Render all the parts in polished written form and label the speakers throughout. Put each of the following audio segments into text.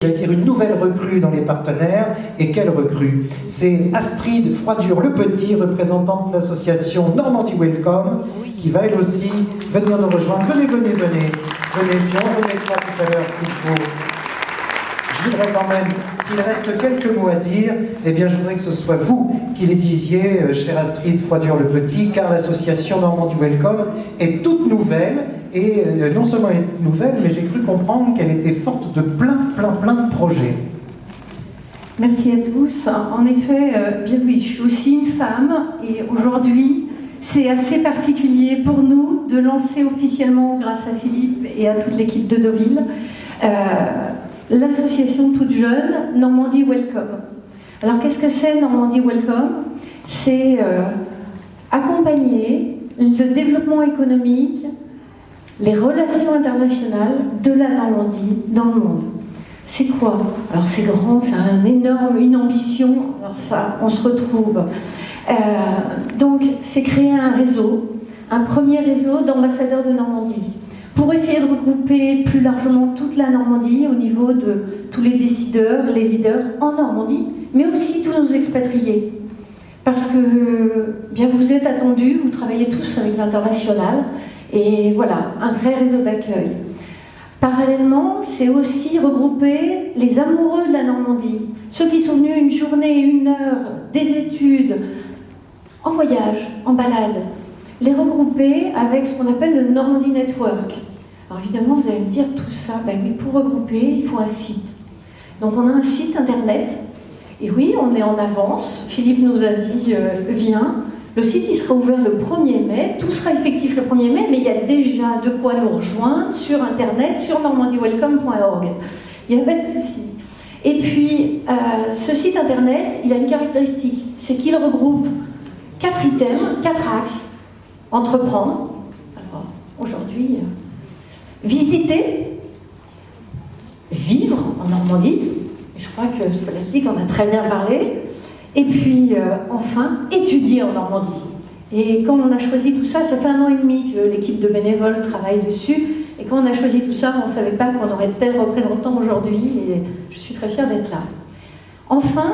Speaker 1: Je vais dire une nouvelle recrue dans les partenaires. Et quelle recrue? C'est Astrid Froidure-Le-Petit, représentante de l'association Normandie Welcome, qui va elle aussi venir nous rejoindre. Venez, venez, venez. Venez, puis on remettra tout à l'heure s'il faut. Je voudrais quand même, s'il reste quelques mots à dire, eh bien je voudrais que ce soit vous qui les disiez, chère Astrid Froidure-Le-Petit, car l'association Normandie Welcome est toute nouvelle, et non seulement elle est nouvelle, mais j'ai cru comprendre qu'elle était forte de plein de projets.
Speaker 2: Merci à tous. En effet, bien oui, je suis aussi une femme, et aujourd'hui, c'est assez particulier pour nous de lancer officiellement, grâce à Philippe et à toute l'équipe de Deauville, l'association toute jeune Normandie Welcome. Alors qu'est-ce que c'est Normandie Welcome? C'est accompagner le développement économique, les relations internationales de la Normandie dans le monde. C'est quoi? Alors c'est grand, c'est une ambition, alors ça, on se retrouve. Donc c'est créer un réseau, un premier réseau d'ambassadeurs de Normandie, pour essayer de regrouper plus largement toute la Normandie au niveau de tous les décideurs, les leaders en Normandie, mais aussi tous nos expatriés. Parce que bien vous êtes attendus, vous travaillez tous avec l'international, et voilà, un vrai réseau d'accueil. Parallèlement, c'est aussi regrouper les amoureux de la Normandie, ceux qui sont venus une journée, une heure, des études, en voyage, en balade, les regrouper avec ce qu'on appelle le Normandie Network. Alors évidemment, vous allez me dire tout ça, ben oui, pour regrouper, il faut un site. Donc on a un site internet, et oui, on est en avance. Philippe nous a dit, viens. Le site, il sera ouvert le 1er mai, tout sera effectif le 1er mai, mais il y a déjà de quoi nous rejoindre sur internet, sur normandiewelcome.org. Il n'y a pas de souci. Et puis, ce site internet, il a une caractéristique, c'est qu'il regroupe 4 items, 4 axes. Entreprendre, alors aujourd'hui, visiter, vivre en Normandie, je crois que Scholastique en a très bien parlé, et puis enfin, étudier en Normandie. Et quand on a choisi tout ça, ça fait 1 an et demi que l'équipe de bénévoles travaille dessus, et quand on a choisi tout ça, on ne savait pas qu'on aurait tel représentant aujourd'hui, et je suis très fière d'être là. Enfin,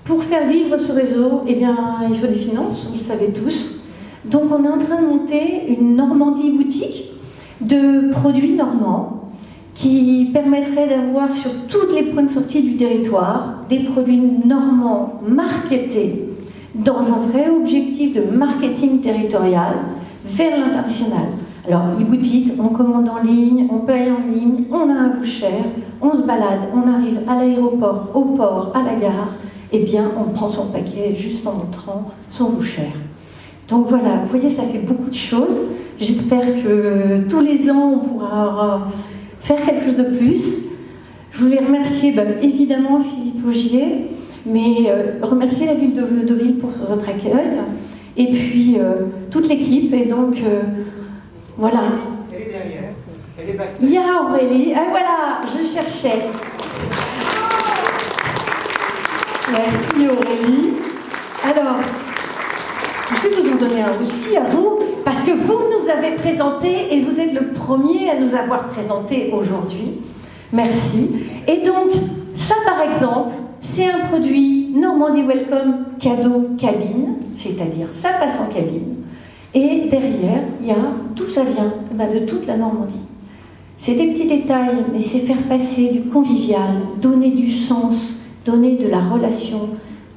Speaker 2: pour faire vivre ce réseau, eh bien, il faut des finances, vous le savez tous. Donc on est en train de monter une Normandie boutique de produits normands qui permettrait d'avoir sur tous les points de sortie du territoire des produits normands marketés dans un vrai objectif de marketing territorial vers l'international. Alors les boutiques, on commande en ligne, on paye en ligne, on a un voucher, on se balade, on arrive à l'aéroport, au port, à la gare, eh bien on prend son paquet juste en montrant son voucher. Donc voilà, vous voyez, ça fait beaucoup de choses. J'espère que tous les ans, on pourra faire quelque chose de plus. Je voulais remercier évidemment Philippe Augier, mais remercier la ville de Deauville pour votre accueil, et puis toute l'équipe. Et donc, voilà.
Speaker 3: Elle est derrière, elle est backstage.
Speaker 2: Il y a Aurélie, ah voilà, je cherchais. Merci Aurélie. Alors, je vais vous en donner un aussi à vous, parce que vous nous avez présenté et vous êtes le premier à nous avoir présenté aujourd'hui. Merci. Et donc, ça par exemple, c'est un produit Normandie Welcome cadeau cabine, c'est-à-dire ça passe en cabine. Et derrière, il y a, d'où ça vient? De toute la Normandie. C'est des petits détails, mais c'est faire passer du convivial, donner du sens, donner de la relation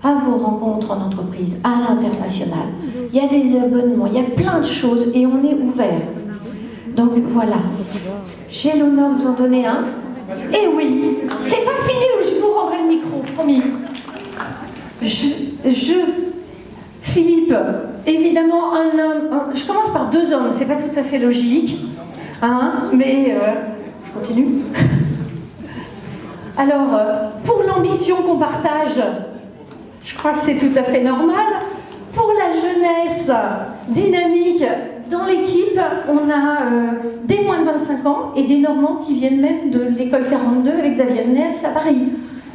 Speaker 2: à vos rencontres en entreprise, à l'international. Il y a des abonnements, il y a plein de choses et on est ouvert. Donc voilà. J'ai l'honneur de vous en donner un. Et oui, c'est pas fini, je vous rendrai le micro, promis. Philippe, évidemment, un homme. Je commence par 2 hommes, c'est pas tout à fait logique, hein, mais je continue. Alors, pour l'ambition qu'on partage, je crois que c'est tout à fait normal. Pour la jeunesse dynamique, dans l'équipe, on a des moins de 25 ans et des Normands qui viennent même de l'école 42 avec Xavier Nels à Paris.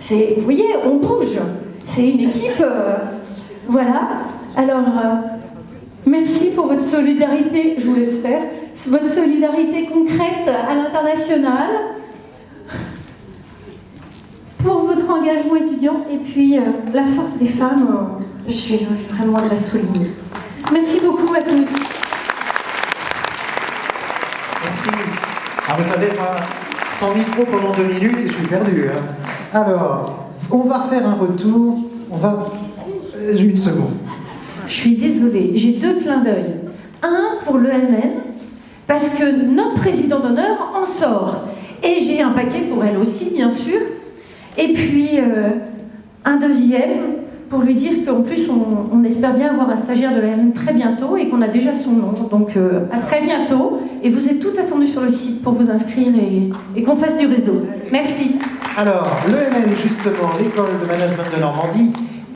Speaker 2: Vous voyez, on bouge. C'est une équipe. Voilà. Alors, merci pour votre solidarité, je vous laisse faire, votre solidarité concrète à l'international. votre engagement étudiant et puis la force des femmes, je vais vraiment la souligner. Merci beaucoup à tous.
Speaker 1: Merci. Ah, vous savez, moi, sans micro pendant 2 minutes et je suis perdu. Hein. Alors, on va faire un retour. On va... Une seconde.
Speaker 2: Je suis désolée, j'ai 2 clins d'œil. Un pour l'EMN, parce que notre président d'honneur en sort. Et j'ai un paquet pour elle aussi, bien sûr. Et puis, un deuxième pour lui dire qu'en plus, on espère bien avoir un stagiaire de l'EMN très bientôt et qu'on a déjà son nom. Donc, à très bientôt. Et vous êtes tout attendus sur le site pour vous inscrire et qu'on fasse du réseau. Merci.
Speaker 1: Alors, l'EMN, justement, l'école de management de Normandie,